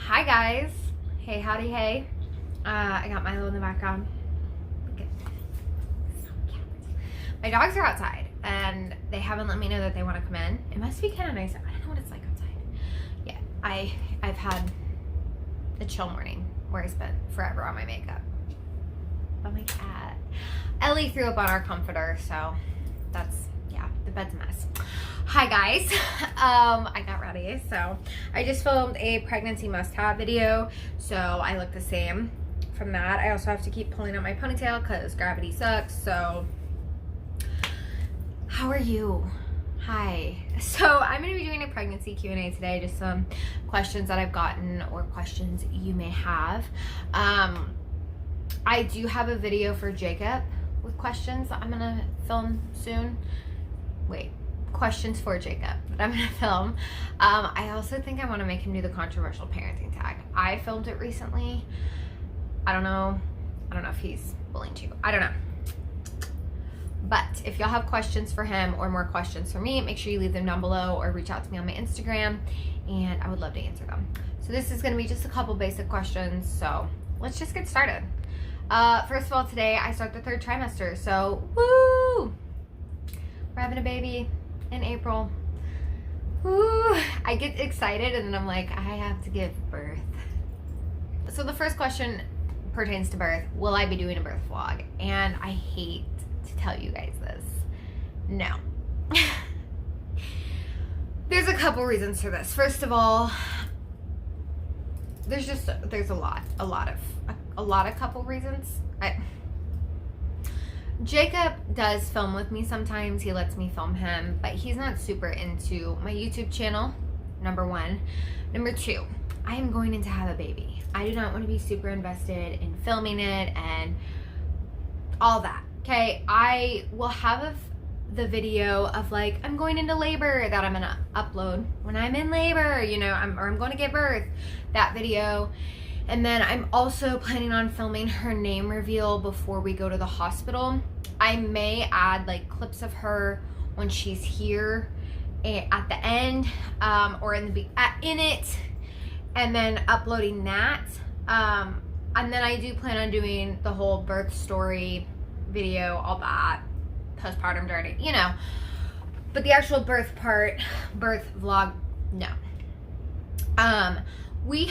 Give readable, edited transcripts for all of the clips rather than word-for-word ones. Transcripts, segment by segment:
Hi guys. Hey, howdy, hey. I got Milo in the background. Look at so cute. My dogs are outside and they haven't let me know that they want to come in. It must be kind of nice. I don't know what it's like outside. Yeah, I've had a chill morning where I spent forever on my makeup. But my cat Ellie threw up on our comforter, so that's, yeah, the bed's a mess. Hi guys. I got ready, so I just filmed a pregnancy must-have video, so I look the same from that. I also have to keep pulling out my ponytail because gravity sucks. So how are you? Hi. So I'm going to be doing a pregnancy Q&A today, just some questions that I've gotten or questions you may have. I do have a video for Jacob with questions that I'm going to film soon. Wait. Questions for Jacob that I'm gonna film. I also think I want to make him do the controversial parenting tag. I filmed it recently. I don't know if he's willing to. I don't know. But if y'all have questions for him or more questions for me, make sure you leave them down below or reach out to me on my Instagram and I would love to answer them. So this is gonna be just a couple basic questions. So let's just get started. First of all, today I start the 3rd trimester. So woo! We're having a baby in April. Ooh, I get excited and then I'm like, I have to give birth. So the first question pertains to birth. Will I be doing a birth vlog? And I hate to tell you guys this. No. There's a couple reasons for this. First of all, there's a lot of couple reasons. Jacob does film with me sometimes. He lets me film him, but he's not super into my YouTube channel, number one. Number two, I am going in to have a baby. I do not want to be super invested in filming it and all that, okay? I will have the video of like, I'm going into labor that I'm going to upload when I'm in labor, you know, I'm going to give birth, that video. And then I'm also planning on filming her name reveal before we go to the hospital. I may add like clips of her when she's here at the end, or in it, and then uploading that. And then I do plan on doing the whole birth story video, all that, postpartum journey, you know. But the actual birth vlog, no. We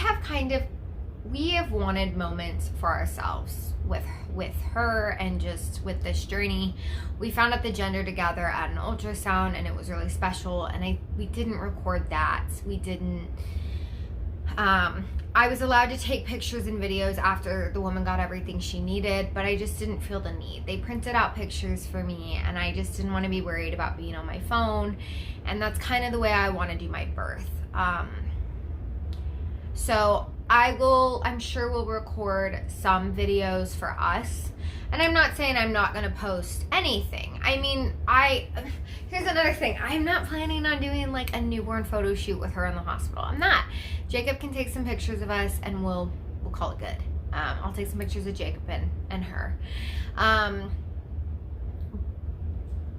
have wanted moments for ourselves with her and just with this journey. We found out the gender together at an ultrasound and it was really special, and we didn't record that. We didn't, I was allowed to take pictures and videos after the woman got everything she needed, but I just didn't feel the need. They printed out pictures for me and I just didn't want to be worried about being on my phone, and that's kind of the way I want to do my birth. So I'm sure we'll record some videos for us. And I'm not saying I'm not gonna post anything. I mean, here's another thing. I'm not planning on doing like a newborn photo shoot with her in the hospital. I'm not. Jacob can take some pictures of us and we'll call it good. I'll take some pictures of Jacob and her.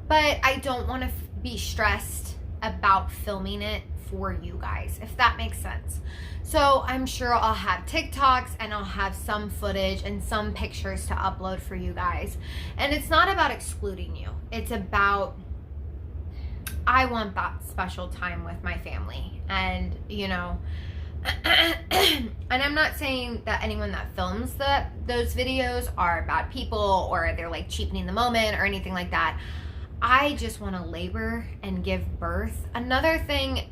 But I don't want to be stressed about filming it for you guys, if that makes sense. So I'm sure I'll have TikToks and I'll have some footage and some pictures to upload for you guys. And it's not about excluding you. It's about, I want that special time with my family. And, you know, and I'm not saying that anyone that films those videos are bad people or they're like cheapening the moment or anything like that. I just want to labor and give birth. Another thing,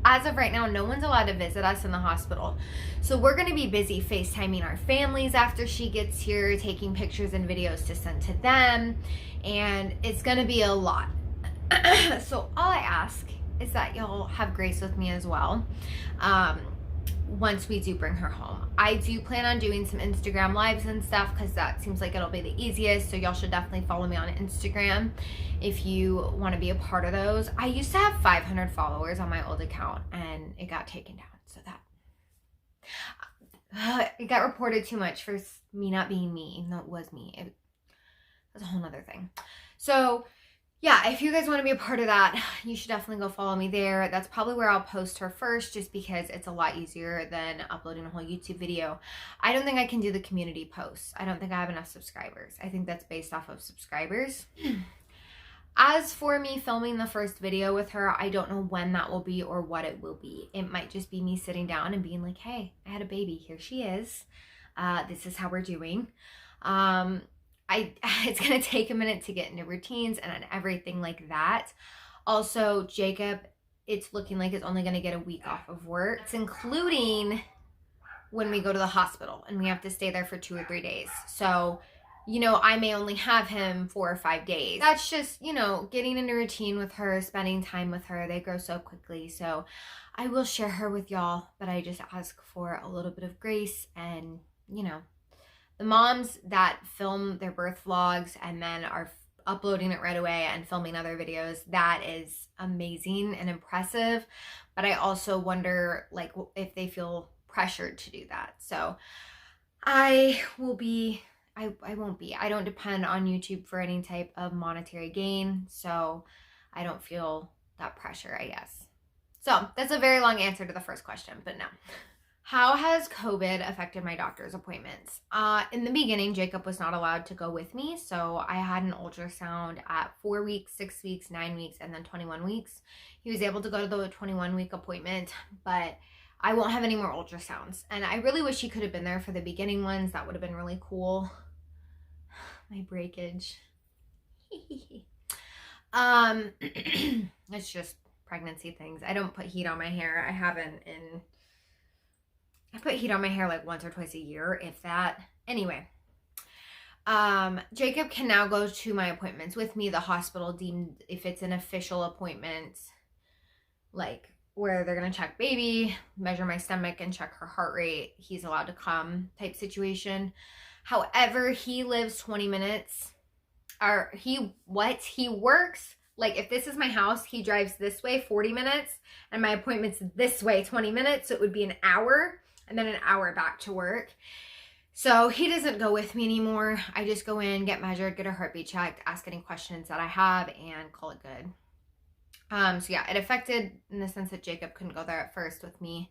as of right now, no one's allowed to visit us in the hospital. So we're going to be busy FaceTiming our families after she gets here, taking pictures and videos to send to them. And it's going to be a lot. So all I ask is that y'all have grace with me as well. Once we do bring her home, I do plan on doing some Instagram lives and stuff because that seems like it'll be the easiest. So y'all should definitely follow me on Instagram if you want to be a part of those. I used to have 500 followers on my old account and it got taken down. So that it got reported too much for me not being me, even though it was me. It was a whole nother thing. So yeah, if you guys want to be a part of that, you should definitely go follow me there. That's probably where I'll post her first, just because it's a lot easier than uploading a whole YouTube video. I don't think I can do the community posts. I don't think I have enough subscribers. I think that's based off of subscribers. As for me filming the first video with her, I don't know when that will be or what it will be. It might just be me sitting down and being like, hey, I had a baby. Here she is. This is how we're doing. It's going to take a minute to get into routines and everything like that. Also, Jacob, it's looking like it's only going to get a week off of work. It's including when we go to the hospital and we have to stay there for 2 or 3 days. So, you know, I may only have him 4 or 5 days. That's just, you know, getting into routine with her, spending time with her. They grow so quickly. So I will share her with y'all, but I just ask for a little bit of grace. And, you know, the moms that film their birth vlogs and then are uploading it right away and filming other videos, that is amazing and impressive. But I also wonder, like, if they feel pressured to do that. So I won't be. I don't depend on YouTube for any type of monetary gain. So I don't feel that pressure, I guess. So that's a very long answer to the first question, but no. How has COVID affected my doctor's appointments? In the beginning, Jacob was not allowed to go with me. So I had an ultrasound at 4 weeks, 6 weeks, 9 weeks, and then 21 weeks. He was able to go to the 21-week appointment, but I won't have any more ultrasounds. And I really wish he could have been there for the beginning ones. That would have been really cool. My breakage. It's just pregnancy things. I don't put heat on my hair. I put heat on my hair like once or twice a year, if that. Anyway, Jacob can now go to my appointments with me. The hospital deemed, if it's an official appointment, like where they're going to check baby, measure my stomach, and check her heart rate, he's allowed to come type situation. However, he lives 20 minutes, or he works, like if this is my house, he drives this way 40 minutes, and my appointment's this way 20 minutes, so it would be an hour, and then an hour back to work. So he doesn't go with me anymore. I just go in, get measured, get a heartbeat checked, ask any questions that I have, and call it good. So yeah, it affected in the sense that Jacob couldn't go there at first with me.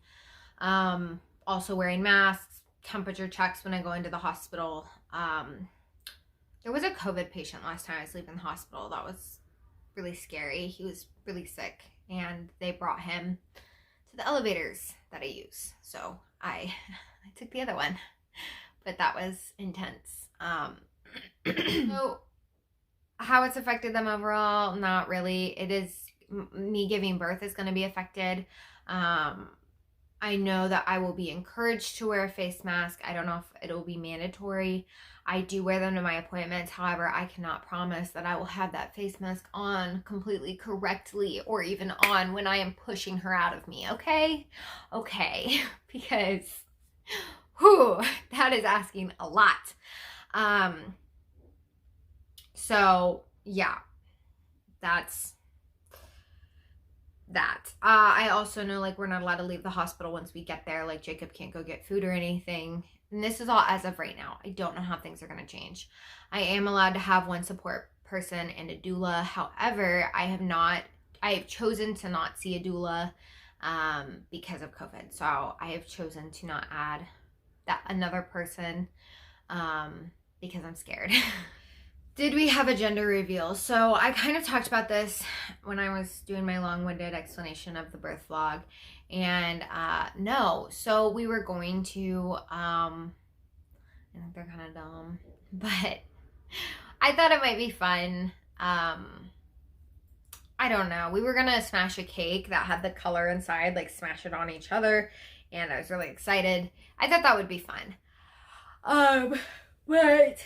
Also wearing masks, temperature checks when I go into the hospital. There was a COVID patient last time I was leaving the hospital. That was really scary. He was really sick, and they brought him to the elevators that I use. So I took the other one, but that was intense. So how it's affected them overall, not really. It is, me giving birth is going to be affected. I know that I will be encouraged to wear a face mask. I don't know if it'll be mandatory. I do wear them to my appointments. However, I cannot promise that I will have that face mask on completely correctly or even on when I am pushing her out of me. Okay? Okay. Because, whew, that is asking a lot. So, yeah, that's that. I also know, like, we're not allowed to leave the hospital once we get there. Like, Jacob can't go get food or anything. And this is all as of right now. I don't know how things are going to change. I am allowed to have one support person and a doula. However, I have chosen to not see a doula because of COVID. So I have chosen to not add that another person because I'm scared. Did we have a gender reveal? So I kind of talked about this when I was doing my long-winded explanation of the birth vlog. And no, so we were going to, I think they're kind of dumb, but I thought it might be fun. I don't know. We were going to smash a cake that had the color inside, like smash it on each other. And I was really excited. I thought that would be fun. But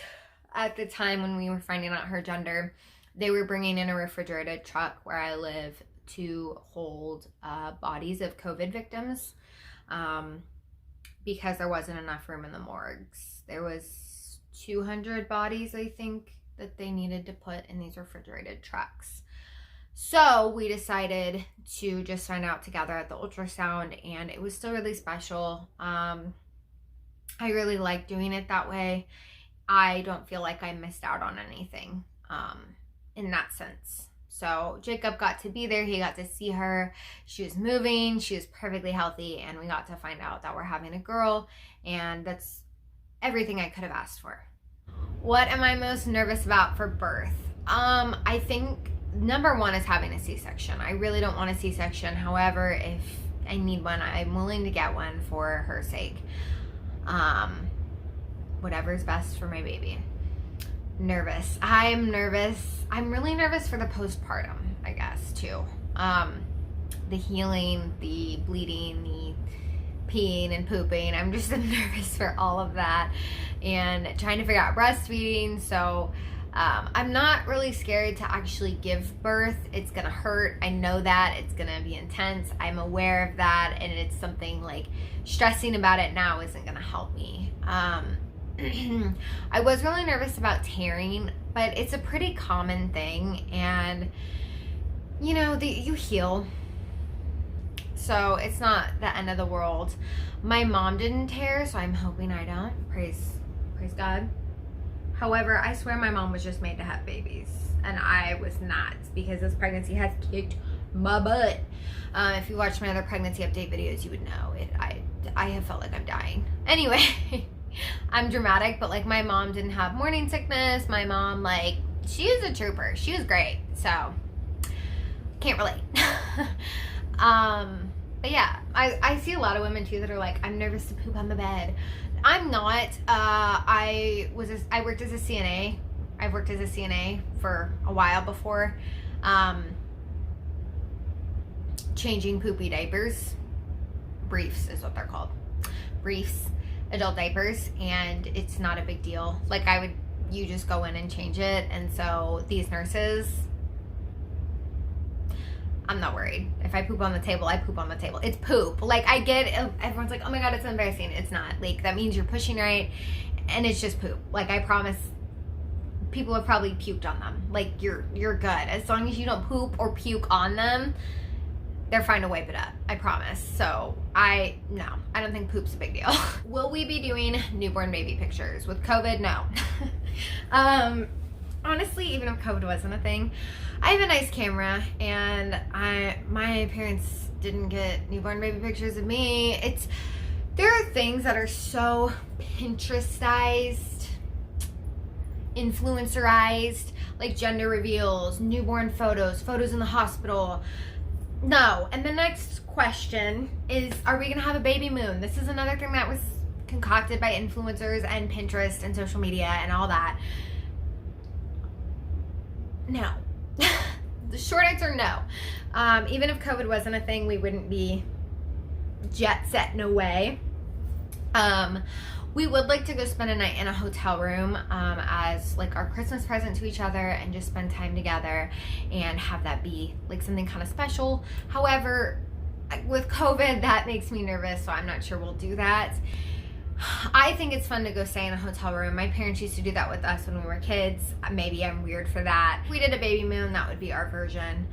at the time when we were finding out her gender, they were bringing in a refrigerated truck where I live to hold bodies of COVID victims because there wasn't enough room in the morgues. There was 200 bodies, I think, that they needed to put in these refrigerated trucks. So we decided to just find out together at the ultrasound, and it was still really special. I really like doing it that way. I don't feel like I missed out on anything in that sense. So Jacob got to be there. He got to see her. She was moving. She was perfectly healthy. And we got to find out that we're having a girl. And that's everything I could have asked for. What am I most nervous about for birth? I think number one is having a C-section. I really don't want a C-section. However, if I need one, I'm willing to get one for her sake. Whatever's best for my baby. Nervous. I'm nervous. I'm really nervous for the postpartum, I guess, too. The healing, the bleeding, the peeing and pooping. I'm just nervous for all of that and trying to figure out breastfeeding. So I'm not really scared to actually give birth. It's gonna hurt. I know that. It's gonna be intense. I'm aware of that, and it's something like stressing about it now isn't gonna help me. I was really nervous about tearing, but it's a pretty common thing, and you know, you heal. So it's not the end of the world. My mom didn't tear, so I'm hoping I don't. Praise God. However, I swear my mom was just made to have babies, and I was not, because this pregnancy has kicked my butt. If you watched my other pregnancy update videos, you would know it. I have felt like I'm dying. Anyway, I'm dramatic, but like my mom didn't have morning sickness. My mom, like, she was a trooper. She was great. So can't relate. But yeah, I see a lot of women too that are like, I'm nervous to poop on the bed. I'm not. I worked as a CNA. I've worked as a CNA for a while before. Changing poopy diapers. Briefs is what they're called. Briefs, adult diapers, and it's not a big deal. Like you just go in and change it. And so these nurses, I'm not worried. If I poop on the table, I poop on the table. It's poop. Like, I get, everyone's like, oh my God, it's embarrassing. It's not. Like, that means you're pushing right, and it's just poop. Like, I promise, people have probably puked on them. Like, you're good. As long as you don't poop or puke on them, they're fine to wipe it up. I promise. So, no, I don't think poop's a big deal. Will we be doing newborn baby pictures? With COVID, no. Honestly, even if COVID wasn't a thing, I have a nice camera, and my parents didn't get newborn baby pictures of me. There are things that are so Pinterestized, influencerized, like gender reveals, newborn photos in the hospital. No. And the next question is, are we gonna have a baby moon? This is another thing that was concocted by influencers and Pinterest and social media and all that. No. The short answer, no. Even if COVID wasn't a thing, we wouldn't be jet setting away. We would like to go spend a night in a hotel room as like our Christmas present to each other, and just spend time together and have that be like something kind of special. However, with COVID, that makes me nervous, so I'm not sure we'll do that. I think it's fun to go stay in a hotel room. My parents used to do that with us when we were kids. Maybe I'm weird for that. If we did a baby moon, that would be our version.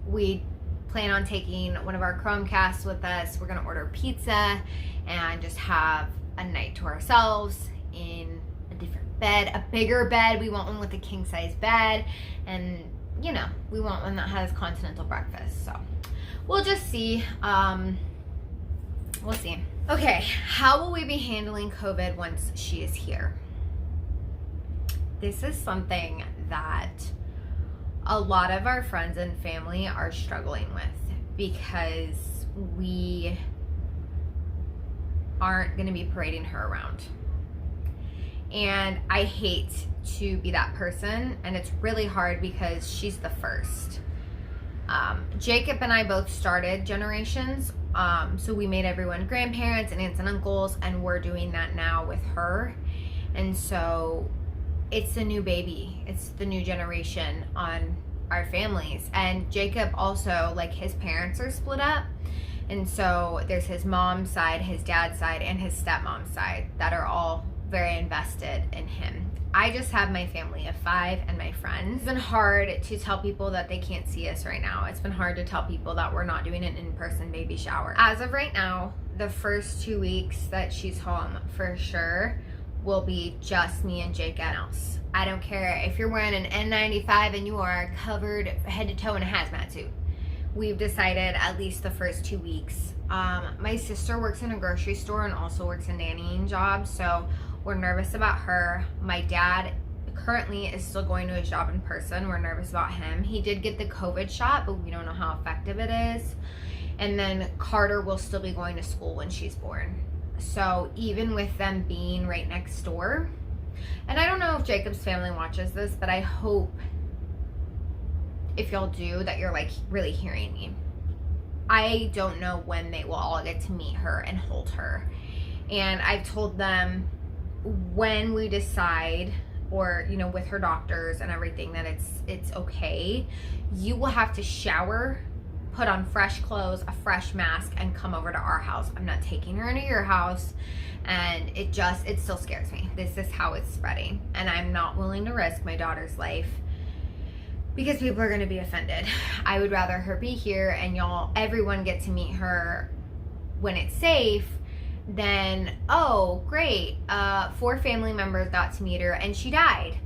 We plan on taking one of our Chromecasts with us. We're gonna order pizza and just have a night to ourselves in a different bed, a bigger bed. We want one with a king size bed, and you know, we want one that has continental breakfast. So we'll just see. We'll see. Okay, how will we be handling COVID once she is here? This is something that a lot of our friends and family are struggling with, because we aren't going to be parading her around. And I hate to be that person, and it's really hard because she's the first. Jacob and I both started Generations, so we made everyone grandparents and aunts and uncles, and we're doing that now with her. And so it's a new baby. It's the new generation on our families. And Jacob also, like, his parents are split up. And so there's his mom's side, his dad's side, and his stepmom's side that are all very invested in him. I just have my family of 5 and my friends. It's been hard to tell people that they can't see us right now. It's been hard to tell people that we're not doing an in-person baby shower. As of right now, the first 2 weeks that she's home, for sure, will be just me and Jake and else. I don't care if you're wearing an N95 and you are covered head to toe in a hazmat suit. We've decided at least the first 2 weeks. My sister works in a grocery store and also works a nannying job, so we're nervous about her. My dad currently is still going to his job in person. We're nervous about him. He did get the COVID shot, but we don't know how effective it is. And then Carter will still be going to school when she's born. So even with them being right next door, and I don't know if Jacob's family watches this, but I hope if y'all do that you're like really hearing me. I don't know when they will all get to meet her and hold her. And I've told them when we decide, or you know, with her doctors and everything, that it's okay, you will have to shower, put on fresh clothes, a fresh mask, and come over to our house. I'm not taking her into your house. And it still scares me. This is how it's spreading, and I'm not willing to risk my daughter's life because people are going to be offended. I would rather her be here and everyone get to meet her when it's safe than, oh great, 4 family members got to meet her and she died.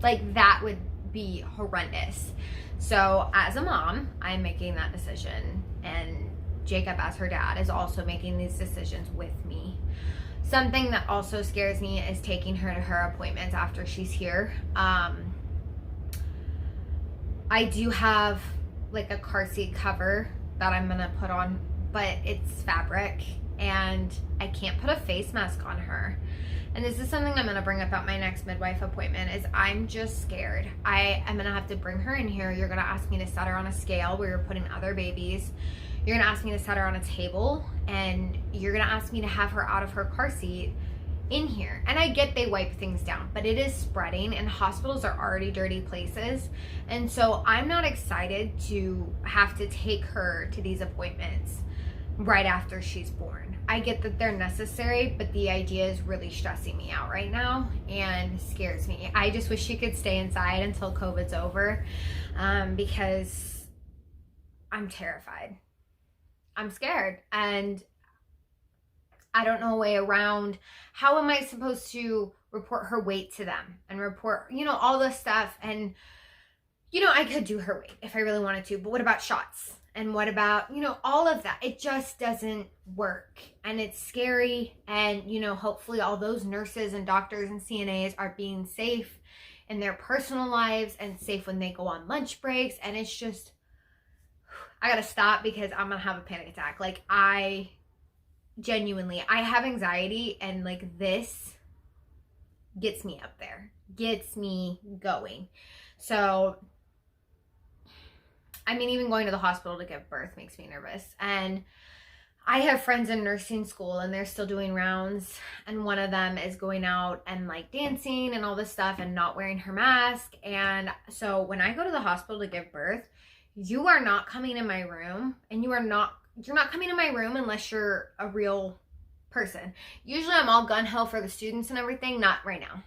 Like, that would be horrendous. So as a mom, I'm making that decision, and Jacob as her dad is also making these decisions with me. Something that also scares me is taking her to her appointments after she's here. I do have like a car seat cover that I'm gonna put on, but it's fabric and I can't put a face mask on her. And this is something I'm gonna bring up at my next midwife appointment, is I'm just scared. I am gonna have to bring her in here. You're gonna ask me to set her on a scale where you're putting other babies. You're gonna ask me to set her on a table, and you're gonna ask me to have her out of her car seat in here. And I get they wipe things down, but it is spreading, and hospitals are already dirty places. And so I'm not excited to have to take her to these appointments right after she's born. I get that they're necessary, but the idea is really stressing me out right now and scares me. I just wish she could stay inside until COVID's over, because I'm terrified. I'm scared, and I don't know a way around. How am I supposed to report her weight to them and report, you know, all this stuff? And, you know, I could do her weight if I really wanted to, but what about shots? And what about, you know, all of that? It just doesn't work, and it's scary. And, you know, hopefully all those nurses and doctors and CNAs are being safe in their personal lives and safe when they go on lunch breaks. And it's just, I gotta stop because I'm gonna have a panic attack. Like, I have anxiety, and like, this gets me up there, gets me going. So, I mean, even going to the hospital to give birth makes me nervous. And I have friends in nursing school, and they're still doing rounds, and one of them is going out and like dancing and all this stuff and not wearing her mask. And so when I go to the hospital to give birth, you are not coming in my room, and you're not coming in my room unless you're a real person. Usually I'm all gun-ho for the students and everything. Not right now.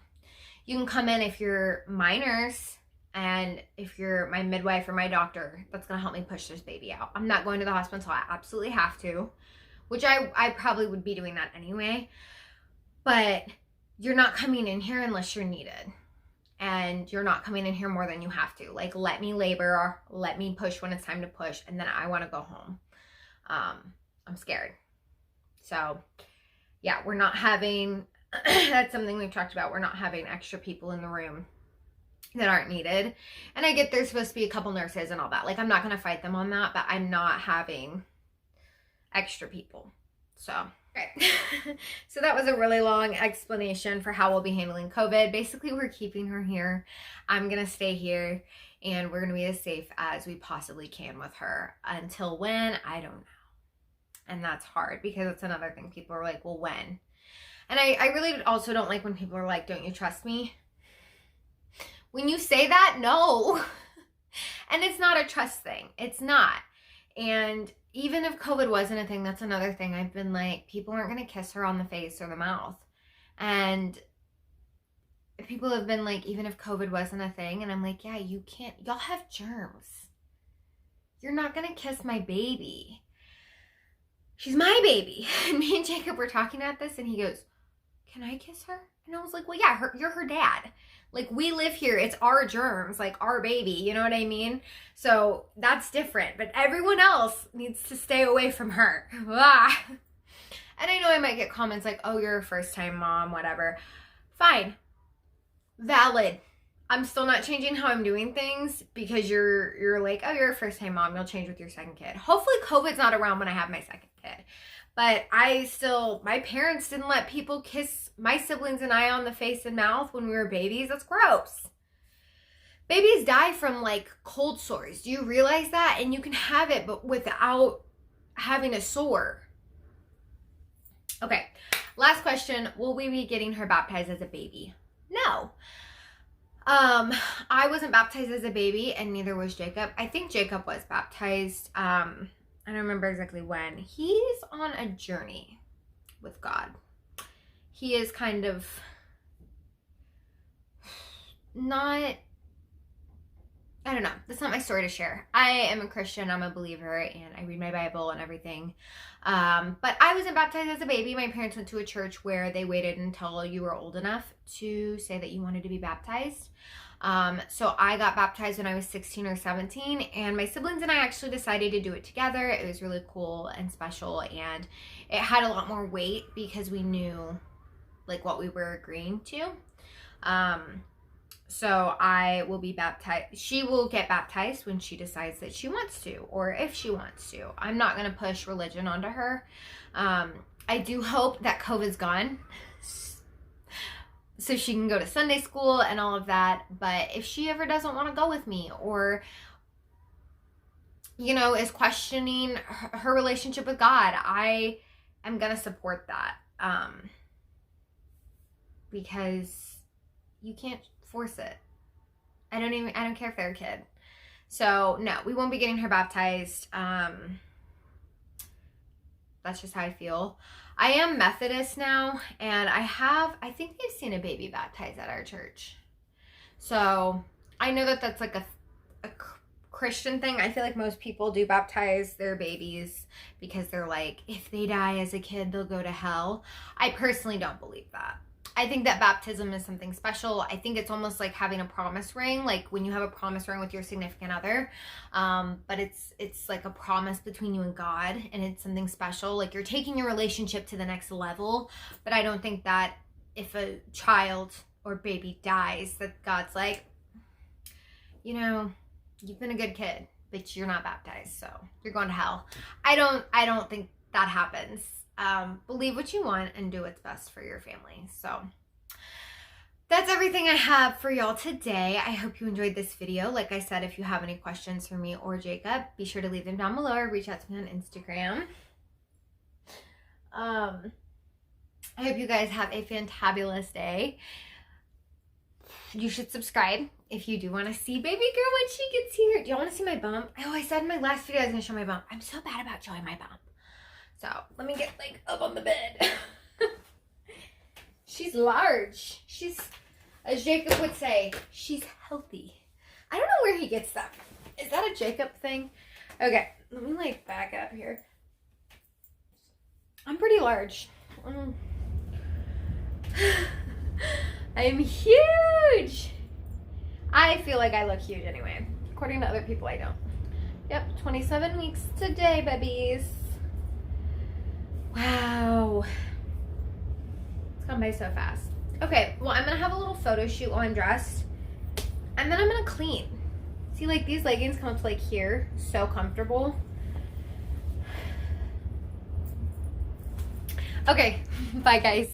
You can come in if you're my nurse and if you're my midwife or my doctor that's going to help me push this baby out. I'm not going to the hospital until I absolutely have to, which I probably would be doing that anyway. But you're not coming in here unless you're needed. And you're not coming in here more than you have to. Like, let me labor, let me push when it's time to push, and then I want to go home. I'm scared. So, yeah, we're not having, that's something we've talked about. We're not having extra people in the room that aren't needed. And I get there's supposed to be a couple nurses and all that. Like, I'm not going to fight them on that, but I'm not having extra people. So, okay. So that was a really long explanation for how we'll be handling COVID. Basically, we're keeping her here. I'm going to stay here, and we're going to be as safe as we possibly can with her. Until when, I don't know. And that's hard, because it's another thing. People are like, well, when? And I really also don't like when people are like, don't you trust me? When you say that, no. And it's not a trust thing. It's not. And even if COVID wasn't a thing, that's another thing. I've been like, people aren't going to kiss her on the face or the mouth. And people have been like, even if COVID wasn't a thing. And I'm like, yeah, you can't. Y'all have germs. You're not going to kiss my baby. she's my baby. And me and Jacob were talking about this, and he goes, can I kiss her? And I was like, well, yeah, you're her dad. Like, we live here. It's our germs, like our baby. You know what I mean? So that's different. But everyone else needs to stay away from her. Ah. And I know I might get comments like, oh, you're a first-time mom, whatever. Fine. Valid. I'm still not changing how I'm doing things because you're like, oh, you're a first-time mom. You'll change with your second kid. Hopefully COVID's not around when I have my second kid. But my parents didn't let people kiss my siblings and I on the face and mouth when we were babies. That's gross. Babies die from like cold sores. Do you realize that? And you can have it, but without having a sore. Okay, last question. Will we be getting her baptized as a baby? No. I wasn't baptized as a baby, and neither was Jacob. I think Jacob was baptized. I don't remember exactly when. He's on a journey with God. He is kind of not, I don't know. That's not my story to share. I am a Christian. I'm a believer, and I read my Bible and everything. But I wasn't baptized as a baby. My parents went to a church where they waited until you were old enough to say that you wanted to be baptized. So I got baptized when I was 16 or 17, and my siblings and I actually decided to do it together. It was really cool and special, and it had a lot more weight because we knew like what we were agreeing to. So I will be baptized. She will get baptized when she decides that she wants to, or if she wants to. I'm not going to push religion onto her. I do hope that COVID's gone so she can go to Sunday school and all of that. But if she ever doesn't want to go with me, or, you know, is questioning her relationship with God, I am going to support that. Because you can't force it. I don't care if they're a kid. So no, we won't be getting her baptized. That's just how I feel. I am Methodist now, and I think they've seen a baby baptized at our church. So I know that that's like a Christian thing. I feel like most people do baptize their babies because they're like, if they die as a kid, they'll go to hell. I personally don't believe that. I think that baptism is something special. I think it's almost like having a promise ring, like when you have a promise ring with your significant other. But it's like a promise between you and God, and it's something special. Like you're taking your relationship to the next level. But I don't think that if a child or baby dies, that God's like, you know, you've been a good kid, but you're not baptized, so you're going to hell. I don't think that happens. Believe what you want and do what's best for your family. So that's everything I have for y'all today. I hope you enjoyed this video. Like I said, if you have any questions for me or Jacob, be sure to leave them down below or reach out to me on Instagram. I hope you guys have a fantabulous day. You should subscribe if you do want to see baby girl when she gets here. Do y'all want to see my bump? Oh, I said in my last video I was going to show my bump. I'm so bad about showing my bump. So let me get like up on the bed. She's large. She's, as Jacob would say, she's healthy. I don't know where he gets that. Is that a Jacob thing? Okay, let me like back up here. I'm pretty large. I'm huge. I feel like I look huge anyway. According to other people, I don't. Yep, 27 weeks today, babies. Wow. It's gone by so fast. Okay, well, I'm going to have a little photo shoot while I'm dressed. And then I'm going to clean. See, like, these leggings come up to, like, here. So comfortable. Okay, bye, guys.